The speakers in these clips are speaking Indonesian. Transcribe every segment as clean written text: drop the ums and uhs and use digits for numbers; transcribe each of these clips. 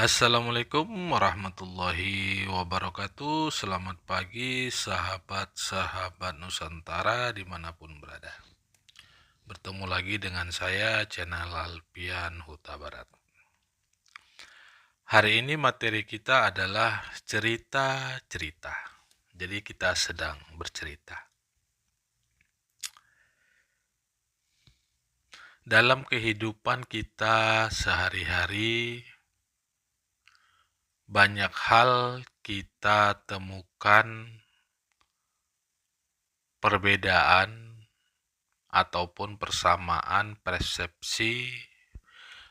Assalamualaikum warahmatullahi wabarakatuh. Selamat pagi sahabat-sahabat Nusantara dimanapun berada. Bertemu lagi dengan saya channel Alpian Huta Barat. Hari ini materi kita adalah cerita-cerita. Jadi kita sedang bercerita. Dalam kehidupan kita sehari-hari, banyak hal kita temukan perbedaan ataupun persamaan persepsi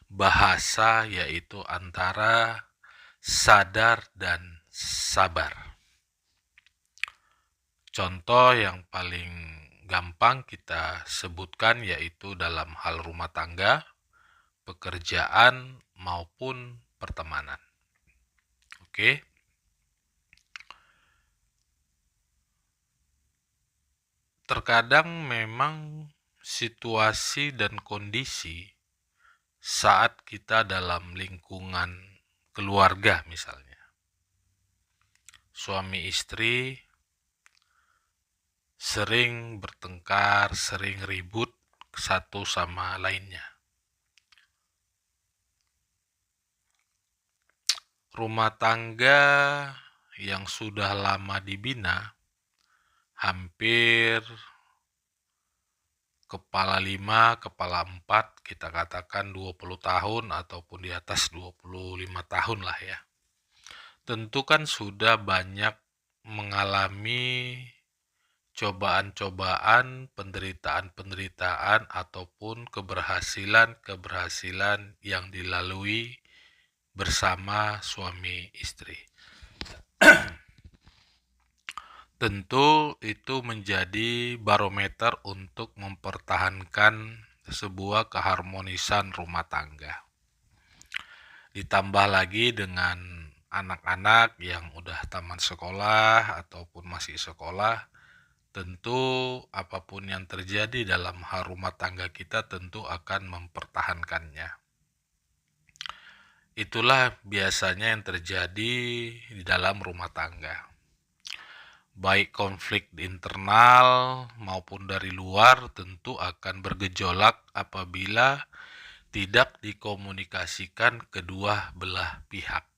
bahasa, yaitu antara sadar dan sabar. Contoh yang paling gampang kita sebutkan yaitu dalam hal rumah tangga, pekerjaan, maupun pertemanan. Oke. Terkadang memang situasi dan kondisi saat kita dalam lingkungan keluarga misalnya, suami istri sering bertengkar, sering ribut satu sama lainnya. Rumah tangga yang sudah lama dibina, hampir kepala 5, kepala 4, kita katakan 20 tahun ataupun di atas 25 tahun lah ya. Tentu kan sudah banyak mengalami cobaan-cobaan, penderitaan-penderitaan ataupun keberhasilan-keberhasilan yang dilalui bersama suami istri. Tentu itu menjadi barometer untuk mempertahankan sebuah keharmonisan rumah tangga. Ditambah lagi dengan anak-anak yang udah tamat sekolah ataupun masih sekolah, tentu apapun yang terjadi dalam hal rumah tangga kita tentu akan mempertahankannya. Itulah biasanya yang terjadi di dalam rumah tangga. Baik konflik internal maupun dari luar tentu akan bergejolak apabila tidak dikomunikasikan kedua belah pihak.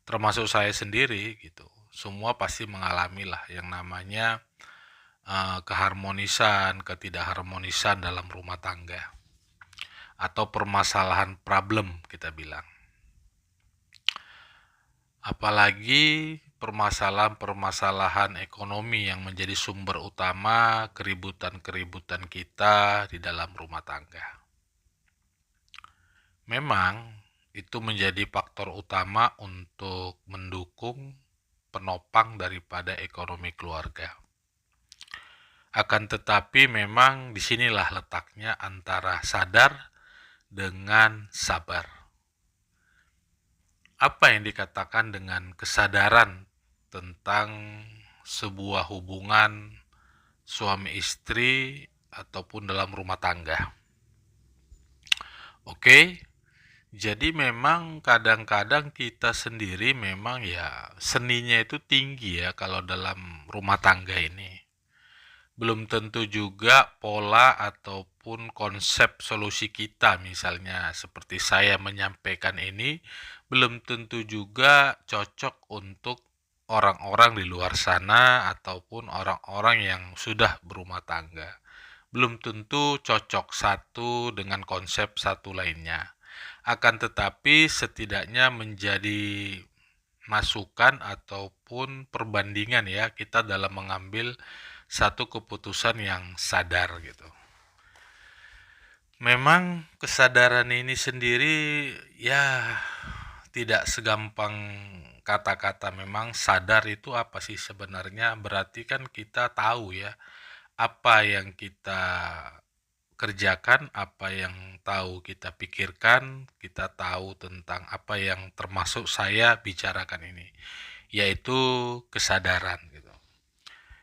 Termasuk saya sendiri gitu. Semua pasti mengalami lah yang namanya keharmonisan, ketidakharmonisan dalam rumah tangga. Atau permasalahan problem kita bilang. Apalagi permasalahan-permasalahan ekonomi yang menjadi sumber utama keributan-keributan kita di dalam rumah tangga. Memang itu menjadi faktor utama untuk mendukung penopang daripada ekonomi keluarga. Akan tetapi memang disinilah letaknya antara sadar dengan sabar. Apa yang dikatakan dengan kesadaran tentang sebuah hubungan suami istri ataupun dalam rumah tangga? Oke, jadi memang kadang-kadang kita sendiri memang ya seninya itu tinggi ya kalau dalam rumah tangga ini. Belum tentu juga pola ataupun konsep solusi kita misalnya seperti saya menyampaikan ini belum tentu juga cocok untuk orang-orang di luar sana ataupun orang-orang yang sudah berumah tangga. Belum tentu cocok satu dengan konsep satu lainnya. Akan tetapi setidaknya menjadi masukan ataupun perbandingan ya kita dalam mengambil satu keputusan yang sadar gitu. Memang kesadaran ini sendiri ya tidak segampang kata-kata. Memang sadar itu apa sih sebenarnya? Berarti kan kita tahu ya apa yang kita kerjakan, apa yang tahu kita pikirkan, kita tahu tentang apa yang termasuk saya bicarakan ini, yaitu kesadaran gitu.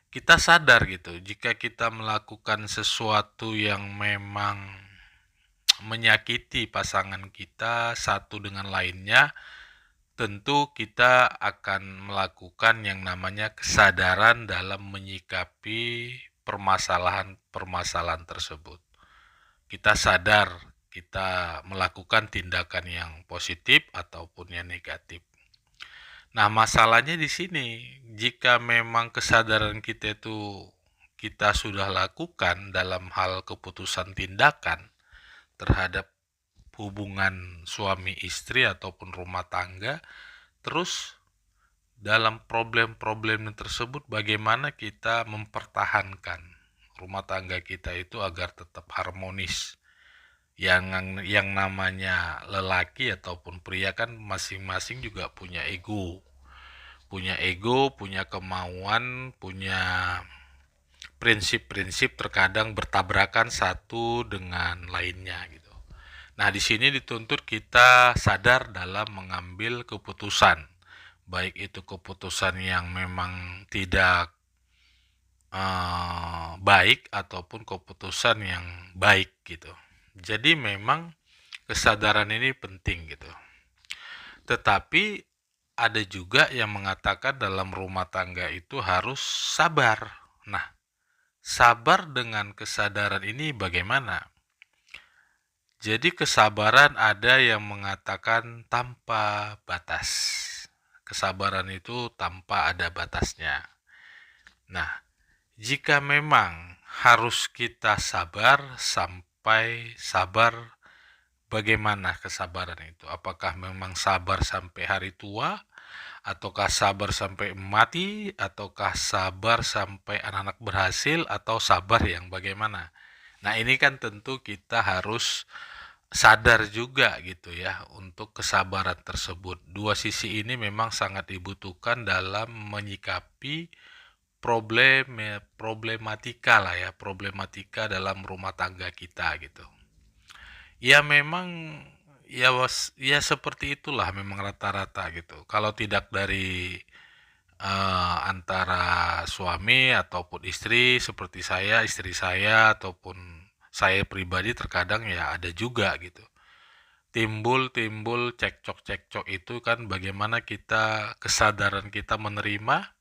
Kita sadar gitu, jika kita melakukan sesuatu yang memang menyakiti pasangan kita satu dengan lainnya, tentu kita akan melakukan yang namanya kesadaran dalam menyikapi permasalahan-permasalahan tersebut. Kita sadar kita melakukan tindakan yang positif ataupun yang negatif. Nah, masalahnya di sini, jika memang kesadaran kita itu kita sudah lakukan dalam hal keputusan tindakan terhadap hubungan suami istri ataupun rumah tangga, terus dalam problem-problem tersebut bagaimana kita mempertahankan rumah tangga kita itu agar tetap harmonis. Yang namanya lelaki ataupun pria kan masing-masing juga punya ego, punya kemauan, punya prinsip-prinsip, terkadang bertabrakan satu dengan lainnya gitu. Nah, di sini dituntut kita sadar dalam mengambil keputusan, baik itu keputusan yang memang tidak baik ataupun keputusan yang baik gitu. Jadi memang kesadaran ini penting gitu. Tetapi ada juga yang mengatakan dalam rumah tangga itu harus sabar. Nah, sabar dengan kesadaran ini bagaimana? Jadi kesabaran ada yang mengatakan tanpa batas. Kesabaran itu tanpa ada batasnya. Nah, jika memang harus kita sabar sampai sabar, bagaimana kesabaran itu? Apakah memang sabar sampai hari tua? Ataukah sabar sampai mati? Ataukah sabar sampai anak-anak berhasil? Atau sabar yang bagaimana? Nah, ini kan tentu kita harus sadar juga gitu ya untuk kesabaran tersebut. Dua sisi ini memang sangat dibutuhkan dalam menyikapi problematika lah ya, problematika dalam rumah tangga kita gitu. Ya memang ya seperti itulah memang rata-rata gitu. Kalau tidak dari antara suami ataupun istri seperti saya, istri saya ataupun saya pribadi, terkadang ya ada juga gitu. Timbul cekcok-cekcok itu kan bagaimana kesadaran kita menerima,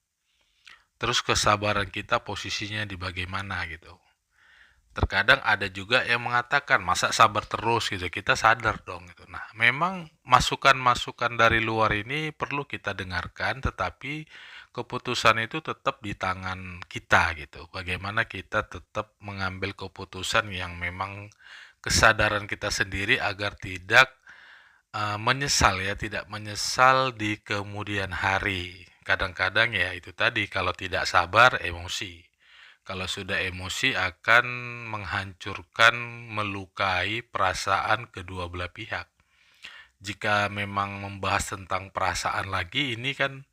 terus kesabaran kita posisinya di bagaimana gitu. Terkadang ada juga yang mengatakan, masa sabar terus gitu, kita sadar dong gitu. Nah, memang masukan-masukan dari luar ini perlu kita dengarkan, tetapi keputusan itu tetap di tangan kita gitu. Bagaimana kita tetap mengambil keputusan yang memang kesadaran kita sendiri agar tidak tidak menyesal di kemudian hari. Kadang-kadang ya itu tadi, kalau tidak sabar emosi. Kalau sudah emosi akan menghancurkan, melukai perasaan kedua belah pihak. Jika memang membahas tentang perasaan lagi, ini kan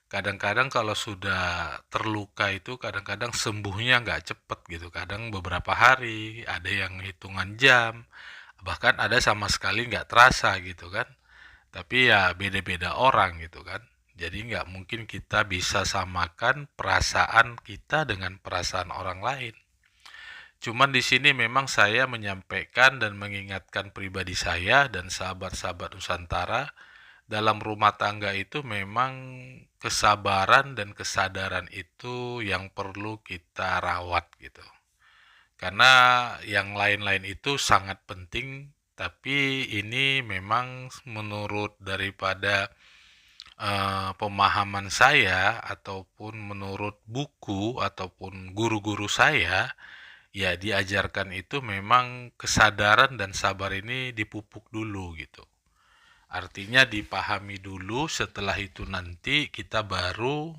kadang-kadang kalau sudah terluka itu kadang-kadang sembuhnya nggak cepet gitu. Kadang beberapa hari, ada yang hitungan jam, bahkan ada sama sekali nggak terasa gitu kan. Tapi ya beda-beda orang gitu kan. Jadi nggak mungkin kita bisa samakan perasaan kita dengan perasaan orang lain. Cuman di sini memang saya menyampaikan dan mengingatkan pribadi saya dan sahabat-sahabat Nusantara, dalam rumah tangga itu memang kesabaran dan kesadaran itu yang perlu kita rawat gitu. Karena yang lain-lain itu sangat penting, tapi ini memang menurut daripada pemahaman saya ataupun menurut buku ataupun guru-guru saya, ya diajarkan itu memang kesadaran dan sabar ini dipupuk dulu gitu. Artinya dipahami dulu, setelah itu nanti kita baru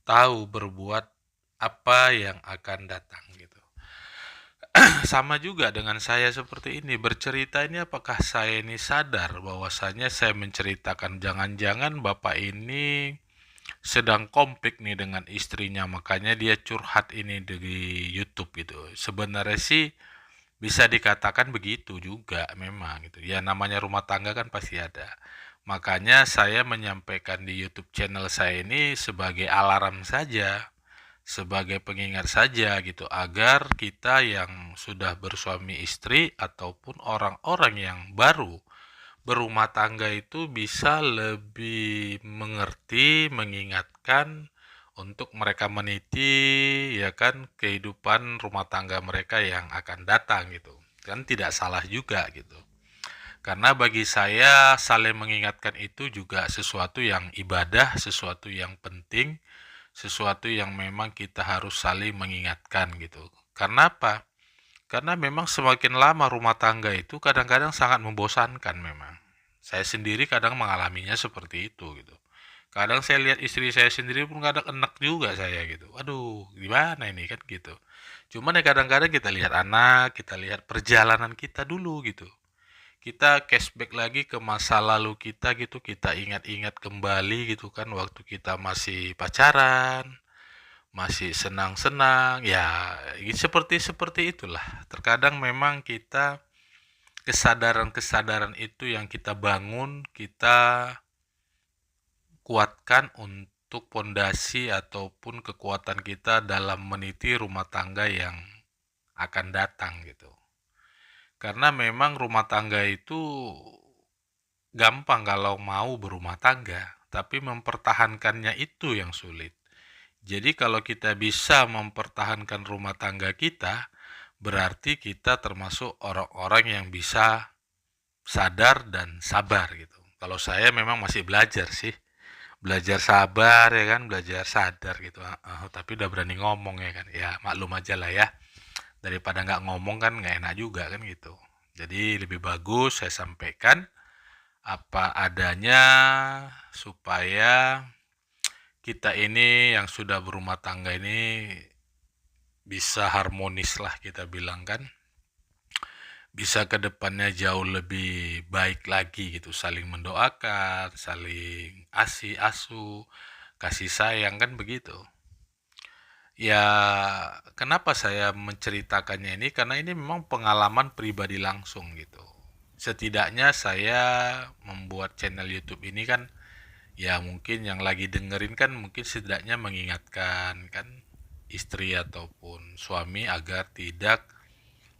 tahu berbuat apa yang akan datang gitu. Sama juga dengan saya seperti ini, bercerita ini apakah saya ini sadar bahwasanya saya menceritakan, jangan-jangan bapak ini sedang konflik nih dengan istrinya, makanya dia curhat ini di YouTube gitu. Sebenarnya sih bisa dikatakan begitu juga memang gitu. Ya namanya rumah tangga kan pasti ada. Makanya saya menyampaikan di YouTube channel saya ini sebagai alarm saja, sebagai pengingat saja gitu, agar kita yang sudah bersuami istri ataupun orang-orang yang baru berumah tangga itu bisa lebih mengerti, mengingatkan untuk mereka meniti ya kan kehidupan rumah tangga mereka yang akan datang gitu. Kan tidak salah juga gitu. Karena bagi saya saling mengingatkan itu juga sesuatu yang ibadah, sesuatu yang penting, sesuatu yang memang kita harus saling mengingatkan gitu. Karena apa? Karena memang semakin lama rumah tangga itu kadang-kadang sangat membosankan memang. Saya sendiri kadang mengalaminya seperti itu gitu. Kadang saya lihat istri saya sendiri pun kadang enak juga saya gitu. Aduh, gimana ini kan gitu. Cuman ya kadang-kadang kita lihat anak, kita lihat perjalanan kita dulu gitu. Kita cashback lagi ke masa lalu kita gitu, kita ingat-ingat kembali gitu kan waktu kita masih pacaran, masih senang-senang, ya seperti itulah. Terkadang memang kita kesadaran-kesadaran itu yang kita bangun, kita kuatkan untuk pondasi ataupun kekuatan kita dalam meniti rumah tangga yang akan datang gitu. Karena memang rumah tangga itu gampang kalau mau berumah tangga, tapi mempertahankannya itu yang sulit. Jadi kalau kita bisa mempertahankan rumah tangga kita, berarti kita termasuk orang-orang yang bisa sadar dan sabar gitu. Kalau saya memang masih belajar sih, belajar sabar ya kan, belajar sadar gitu. Tapi udah berani ngomong ya kan, ya maklum aja lah ya. Daripada nggak ngomong kan nggak enak juga kan gitu. Jadi lebih bagus saya sampaikan apa adanya supaya kita ini yang sudah berumah tangga ini bisa harmonis lah kita bilang kan, bisa ke depannya jauh lebih baik lagi gitu, saling mendoakan, saling asuh, kasih sayang kan begitu. Ya, kenapa saya menceritakannya ini? Karena ini memang pengalaman pribadi langsung gitu. Setidaknya saya membuat channel YouTube ini kan, ya mungkin yang lagi dengerin kan mungkin setidaknya mengingatkan kan istri ataupun suami agar tidak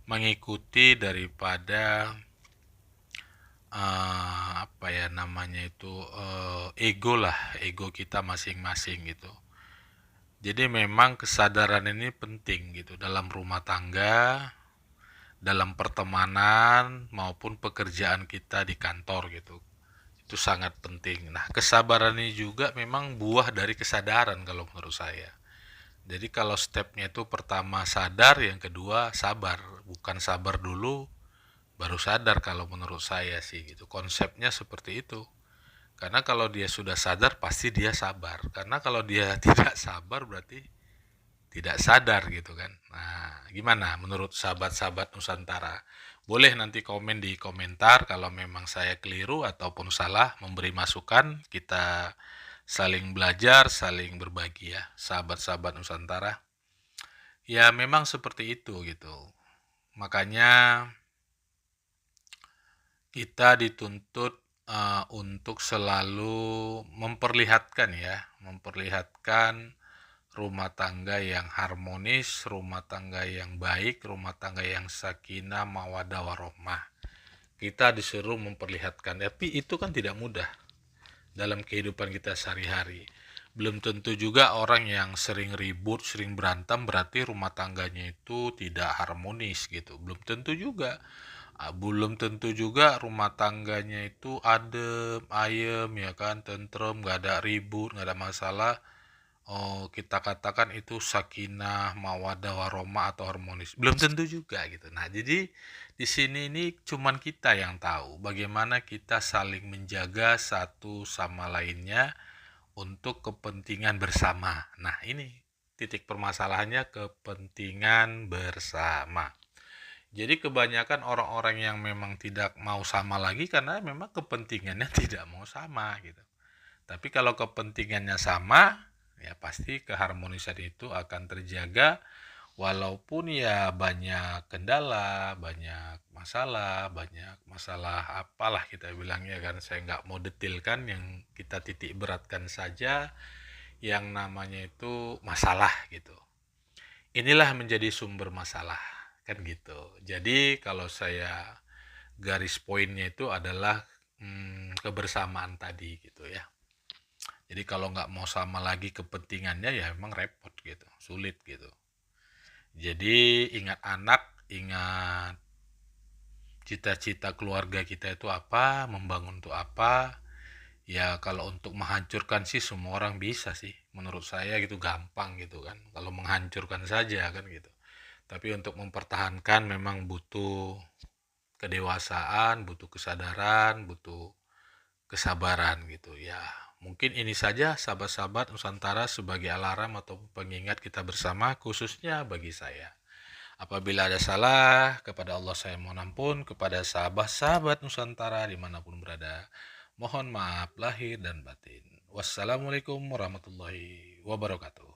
mengikuti daripada apa ya namanya itu ego lah, ego kita masing-masing gitu. Jadi memang kesadaran ini penting gitu dalam rumah tangga, dalam pertemanan maupun pekerjaan kita di kantor gitu. Itu sangat penting. Nah, kesabaran ini juga memang buah dari kesadaran kalau menurut saya. Jadi kalau stepnya itu pertama sadar, yang kedua sabar. Bukan sabar dulu, baru sadar kalau menurut saya sih gitu. Konsepnya seperti itu. Karena kalau dia sudah sadar, pasti dia sabar. Karena kalau dia tidak sabar, berarti tidak sadar gitu kan. Nah, gimana menurut sahabat-sahabat Nusantara? Boleh nanti komen di komentar kalau memang saya keliru ataupun salah, memberi masukan, kita saling belajar, saling berbagi ya, sahabat-sahabat Nusantara. Ya memang seperti itu gitu. Makanya kita dituntut untuk selalu memperlihatkan rumah tangga yang harmonis, rumah tangga yang baik, rumah tangga yang sakinah, mawaddah, warahmah. Kita disuruh memperlihatkan, tapi itu kan tidak mudah dalam kehidupan kita sehari-hari. Belum tentu juga orang yang sering ribut, sering berantem berarti rumah tangganya itu tidak harmonis gitu. Belum tentu juga rumah tangganya itu adem, ayem ya kan, tentrem, gak ada ribut, gak ada masalah. Oh, kita katakan itu sakinah, mawaddah, warahmah atau harmonis. Belum tentu juga gitu. Nah, jadi di sini ini cuman kita yang tahu bagaimana kita saling menjaga satu sama lainnya untuk kepentingan bersama. Nah, ini titik permasalahannya, kepentingan bersama. Jadi kebanyakan orang-orang yang memang tidak mau sama lagi karena memang kepentingannya tidak mau sama gitu. Tapi kalau kepentingannya sama, ya pasti keharmonisan itu akan terjaga walaupun ya banyak kendala, banyak masalah apalah kita bilangnya kan. Saya nggak mau detailkan, yang kita titik beratkan saja yang namanya itu masalah gitu. Inilah menjadi sumber masalah, kan gitu. Jadi kalau saya garis poinnya itu adalah kebersamaan tadi gitu ya. Jadi kalau nggak mau sama lagi kepentingannya ya emang repot gitu, sulit gitu. Jadi ingat anak, ingat cita-cita keluarga kita itu apa, membangun itu apa. Ya kalau untuk menghancurkan sih semua orang bisa sih. Menurut saya gitu gampang gitu kan. Kalau menghancurkan saja kan gitu. Tapi untuk mempertahankan memang butuh kedewasaan, butuh kesadaran, butuh kesabaran gitu ya. Mungkin ini saja sahabat-sahabat Nusantara sebagai alarm atau pengingat kita bersama khususnya bagi saya. Apabila ada salah, kepada Allah saya mohon ampun, kepada sahabat-sahabat Nusantara dimanapun berada, mohon maaf lahir dan batin. Wassalamualaikum warahmatullahi wabarakatuh.